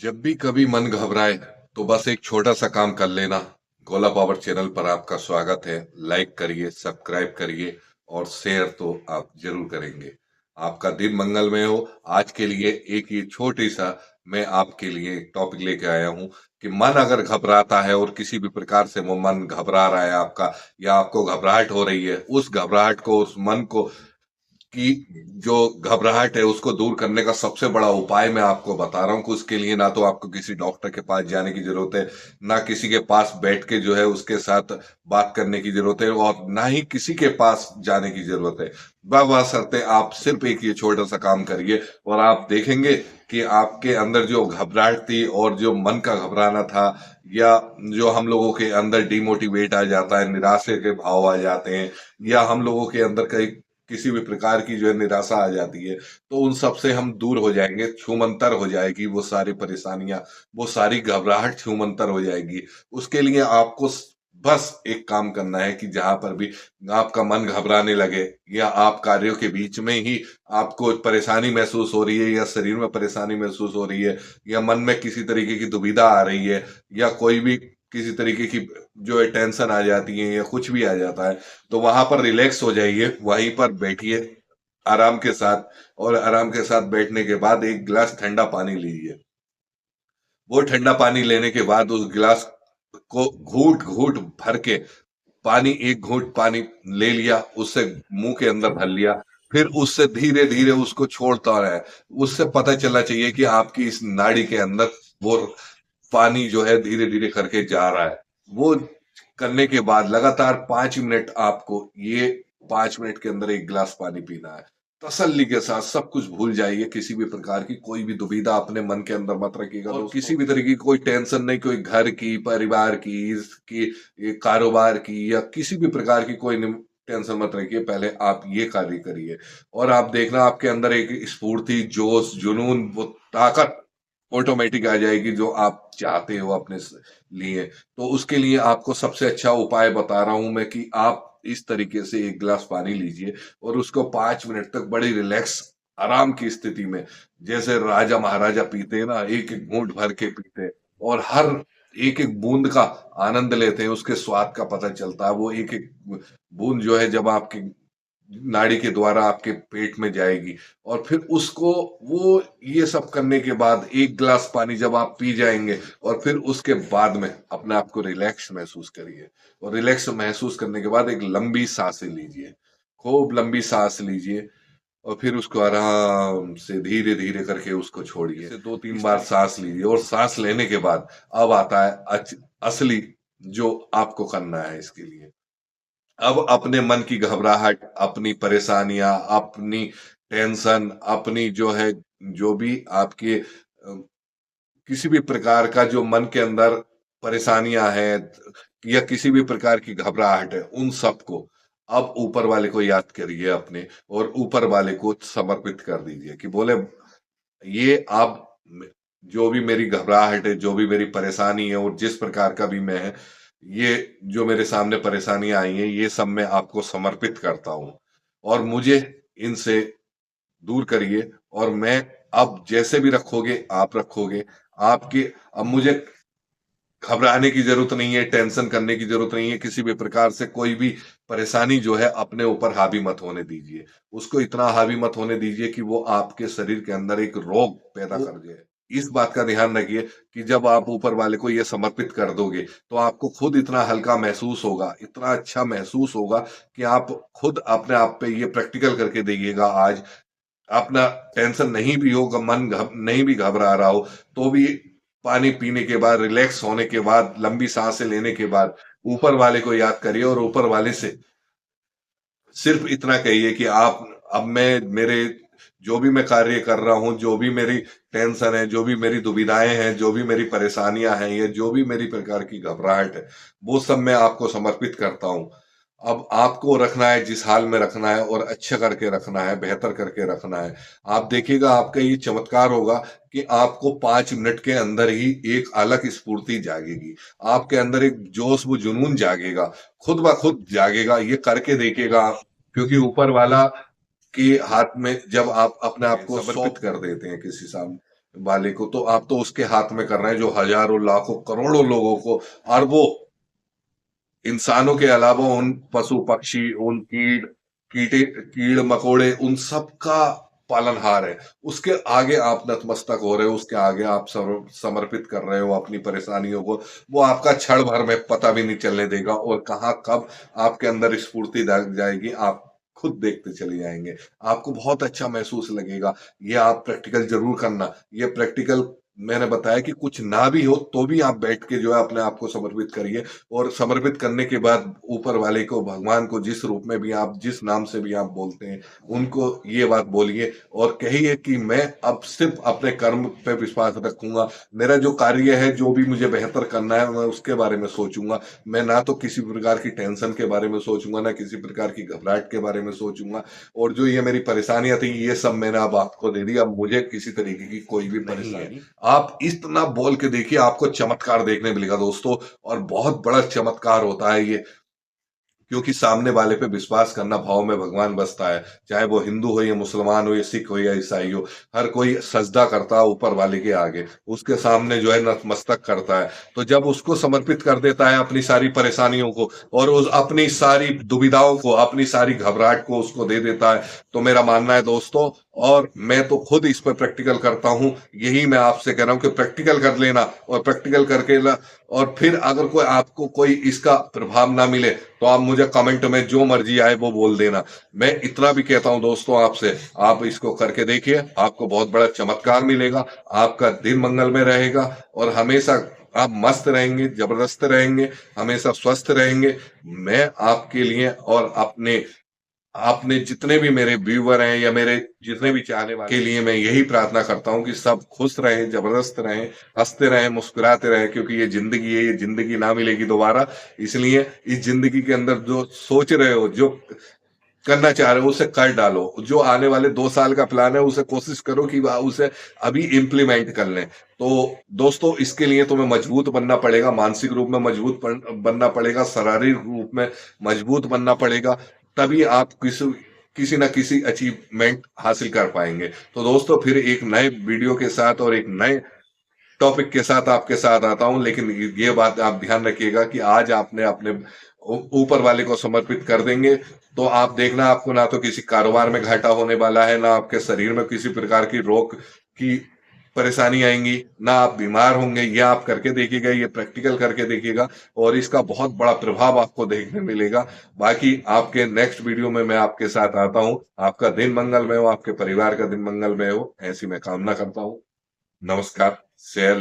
जब भी कभी मन घबराए तो बस एक छोटा सा काम कर लेना। गोला पावर चैनल पर आपका स्वागत है। लाइक करिए, सब्सक्राइब करिए और शेयर तो आप जरूर करेंगे। आपका दिन मंगलमय हो। आज के लिए एक ये छोटी सा मैं आपके लिए एक टॉपिक लेके आया हूं कि मन अगर घबराता है और किसी भी प्रकार से वो मन घबरा रहा है आपका, या आपको घबराहट हो रही है, उस घबराहट को, उस मन को कि जो घबराहट है उसको दूर करने का सबसे बड़ा उपाय मैं आपको बता रहा हूँ कि उसके लिए ना तो आपको किसी डॉक्टर के पास जाने की जरूरत है, ना किसी के पास बैठ के जो है उसके साथ बात करने की जरूरत है, और ना ही किसी के पास जाने की जरूरत है। बशर्ते आप सिर्फ एक ये छोटा सा काम करिए और आप देखेंगे कि आपके अंदर जो घबराहट थी और जो मन का घबराना था, या जो हम लोगों के अंदर डिमोटिवेट आ जाता है, निराशा के भाव आ जाते हैं, या हम लोगों के अंदर कई किसी भी प्रकार की जो है निराशा आ जाती है, तो उन सब से हम दूर हो जाएंगे, छूमंतर हो जाएगी वो सारी परेशानियां, वो सारी घबराहट छूमंतर हो जाएगी। उसके लिए आपको बस एक काम करना है कि जहां पर भी आपका मन घबराने लगे, या आप कार्यों के बीच में ही आपको परेशानी महसूस हो रही है, या शरीर में परेशानी महसूस हो रही है, या मन में किसी तरीके की दुविधा आ रही है, या कोई भी किसी तरीके की जो है टेंशन आ जाती है, या कुछ भी आ जाता है, तो वहां पर रिलैक्स हो जाइए, वहीं पर बैठिए आराम के साथ। और आराम के साथ बैठने के बाद एक गिलास ठंडा पानी लीजिए। वो ठंडा पानी लेने के बाद उस गिलास को घूट घूट भर के, पानी एक घूंट पानी ले लिया, उससे मुंह के अंदर भर लिया, फिर उससे धीरे धीरे उसको छोड़ता रहे। उससे पता चलना चाहिए कि आपकी इस नाड़ी के अंदर वो पानी जो है धीरे धीरे करके जा रहा है। वो करने के बाद लगातार 5 मिनट आपको ये 5 मिनट के अंदर एक गिलास पानी पीना है। तसल्ली के साथ सब कुछ भूल जाइए, किसी भी प्रकार की कोई भी दुविधा अपने मन के अंदर मत रखिएगा, और किसी भी तरह की कोई टेंशन नहीं, कोई घर की, परिवार की, इसकी, ये कारोबार की, या किसी भी प्रकार की कोई टेंशन मत रखिए। पहले आप ये कार्य करिए और आप देखना आपके अंदर एक स्फूर्ति, जोश, जुनून, वो ताकत ऑटोमेटिक आ जाएगी जो आप चाहते हो अपने लिए। तो उसके लिए आपको सबसे अच्छा उपाय बता रहा हूं मैं कि आप इस तरीके से एक गिलास पानी लीजिए और उसको 5 मिनट तक बड़ी रिलैक्स आराम की स्थिति में, जैसे राजा महाराजा पीते हैं ना, एक एक घूंट भर के पीते हैं, और हर एक एक बूंद का आनंद लेते हैं, उसके स्वाद का पता चलता है। वो एक एक बूंद जो है जब आपकी नाड़ी के द्वारा आपके पेट में जाएगी, और फिर उसको, वो ये सब करने के बाद एक गिलास पानी जब आप पी जाएंगे, और फिर उसके बाद में अपने आप को रिलैक्स महसूस करिए। और रिलैक्स महसूस करने के बाद एक लंबी सांसें लीजिए, खूब लंबी सांस लीजिए, और फिर उसको आराम से धीरे धीरे करके उसको छोड़िए। इसे 2-3 बार सांस लीजिए, और सांस लेने के बाद अब आता है असली जो आपको करना है इसके लिए। अब अपने मन की घबराहट, अपनी परेशानियां, अपनी टेंशन, अपनी जो है, जो भी आपके किसी भी प्रकार का जो मन के अंदर परेशानियां हैं, या किसी भी प्रकार की घबराहट है, उन सबको अब ऊपर वाले को याद करिए अपने, और ऊपर वाले को समर्पित कर दीजिए कि बोले, ये आप जो भी मेरी घबराहट है, जो भी मेरी परेशानी है, और जिस प्रकार का भी मैं है, ये जो मेरे सामने परेशानियां आई हैं, ये सब मैं आपको समर्पित करता हूं, और मुझे इनसे दूर करिए। और मैं, अब जैसे भी रखोगे आप रखोगे, आपके, अब मुझे घबराने की जरूरत नहीं है, टेंशन करने की जरूरत नहीं है, किसी भी प्रकार से कोई भी परेशानी जो है अपने ऊपर हावी मत होने दीजिए। उसको इतना हावी मत होने दीजिए कि वो आपके शरीर के अंदर एक रोग पैदा कर जाए। इस बात का ध्यान रखिए कि जब आप ऊपर वाले को ये समर्पित कर दोगे, तो आपको खुद इतना हल्का महसूस होगा, इतना अच्छा महसूस होगा कि आप खुद अपने आप पे ये प्रैक्टिकल करके देखिएगा आज। अपना टेंशन नहीं भी होगा, मन नहीं भी घबरा रहा हो, तो भी पानी पीने के बाद, रिलैक्स होने के बाद, लंबी सांसें लेने के बाद ऊपर वाले को याद करिए, और ऊपर वाले से सिर्फ इतना कहिए कि आप, अब मैं, मेरे जो भी मैं कार्य कर रहा हूं, जो भी मेरी टेंशन है, जो भी मेरी दुविधाएं हैं, जो भी मेरी परेशानियां हैं, या जो भी मेरी प्रकार की घबराहट है, वो सब मैं आपको समर्पित करता हूं। अब आपको रखना है जिस हाल में रखना है, और अच्छा करके रखना है, बेहतर करके रखना है। आप देखिएगा आपका ये चमत्कार होगा कि आपको 5 मिनट के अंदर ही एक अलग स्फूर्ति जागेगी, आपके अंदर एक जोश व जुनून जागेगा, खुद ब खुद जागेगा। ये करके देखिएगा, क्योंकि ऊपर वाला के हाथ में जब आप अपने आप को समर्पित कर देते हैं किसी सामने, वाले को, तो आप तो उसके हाथ में कर रहे हैं जो हजारों लाखों करोड़ों लोगों को, अरबों इंसानों के अलावा उन पशु पक्षी, उन कीड़ मकोड़े, उन सब का पालनहार है। उसके आगे आप नतमस्तक हो रहे हो, उसके आगे आप समर्पित कर रहे हो अपनी परेशानियों को। वो आपका क्षण भर में पता भी नहीं चलने देगा, और कहाँ कब आपके अंदर स्फूर्ति जाग जाएगी आप खुद देखते चले जाएंगे। आपको बहुत अच्छा महसूस लगेगा। ये आप प्रैक्टिकल जरूर करना। ये प्रैक्टिकल मैंने बताया कि कुछ ना भी हो तो भी आप बैठ के जो है अपने आप को समर्पित करिए, और समर्पित करने के बाद ऊपर वाले को, भगवान को, जिस रूप में भी आप, जिस नाम से भी आप बोलते हैं, उनको ये बात बोलिए और कहिए कि मैं अब सिर्फ अपने कर्म पे विश्वास रखूंगा। मेरा जो कार्य है, जो भी मुझे बेहतर करना है, मैं उसके बारे में सोचूंगा। मैं ना तो किसी प्रकार की टेंशन के बारे में सोचूंगा, ना किसी प्रकार की घबराहट के बारे में सोचूंगा। और जो ये मेरी परेशानियां थी, ये सब मैंने अब आपको दे दी। अब मुझे किसी तरीके की कोई भी परेशानी, आप इतना बोल के देखिए, आपको चमत्कार देखने मिलेगा दोस्तों। और बहुत बड़ा चमत्कार होता है ये, क्योंकि सामने वाले पे विश्वास करना, भाव में भगवान बसता है। चाहे वो हिंदू हो या मुसलमान हो या सिख हो या ईसाई हो, हर कोई सजदा करता है ऊपर वाले के आगे, उसके सामने जो है नतमस्तक करता है। तो जब उसको समर्पित कर देता है अपनी सारी परेशानियों को, और उस अपनी सारी दुविधाओं को, अपनी सारी घबराहट को उसको दे देता है, तो मेरा मानना है दोस्तों, और मैं तो खुद इस पर प्रैक्टिकल करता हूं, यही मैं आपसे कह रहा हूं कि प्रैक्टिकल कर लेना। और प्रैक्टिकल करके और फिर अगर कोई आपको कोई इसका प्रभाव ना मिले, तो आप मुझे कमेंट में जो मर्जी आए वो बोल देना। मैं इतना भी कहता हूं दोस्तों आपसे, आप इसको करके देखिए, आपको बहुत बड़ा चमत्कार मिलेगा। आपका दिन मंगल में रहेगा, और हमेशा आप मस्त रहेंगे, जबरदस्त रहेंगे, हमेशा स्वस्थ रहेंगे। मैं आपके लिए और अपने आपने जितने भी मेरे व्यूवर हैं या मेरे जितने भी चाहने वाले के लिए मैं यही प्रार्थना करता हूं कि सब खुश रहें, जबरदस्त रहें, हंसते रहें, मुस्कुराते रहें, क्योंकि ये जिंदगी है, ये जिंदगी ना मिलेगी दोबारा। इसलिए इस जिंदगी के अंदर जो सोच रहे हो, जो करना चाह रहे हो, उसे कर डालो। जो आने वाले 2 साल का प्लान है, उसे कोशिश करो कि उसे अभी इम्प्लीमेंट कर लें। तो दोस्तों, इसके लिए तुम्हें मजबूत बनना पड़ेगा, मानसिक रूप में मजबूत बनना पड़ेगा, शारीरिक रूप में मजबूत बनना पड़ेगा। तभी आप किसी ना किसी अचीवमेंट हासिल कर पाएंगे। तो दोस्तों, फिर एक नए वीडियो के साथ और एक नए टॉपिक के साथ आपके साथ आता हूं। लेकिन ये बात आप ध्यान रखिएगा कि आज आपने अपने ऊपर वाले को समर्पित कर देंगे, तो आप देखना, आपको ना तो किसी कारोबार में घाटा होने वाला है, ना आपके शरीर में किसी प्रकार की रोग की परेशानी आएंगी, ना आप बीमार होंगे। ये आप करके देखिएगा, ये प्रैक्टिकल करके देखिएगा, और इसका बहुत बड़ा प्रभाव आपको देखने मिलेगा। बाकी आपके नेक्स्ट वीडियो में मैं आपके साथ आता हूं। आपका दिन मंगलमय हो, आपके परिवार का दिन मंगलमय हो, ऐसी मैं कामना करता हूं। नमस्कार। शेयर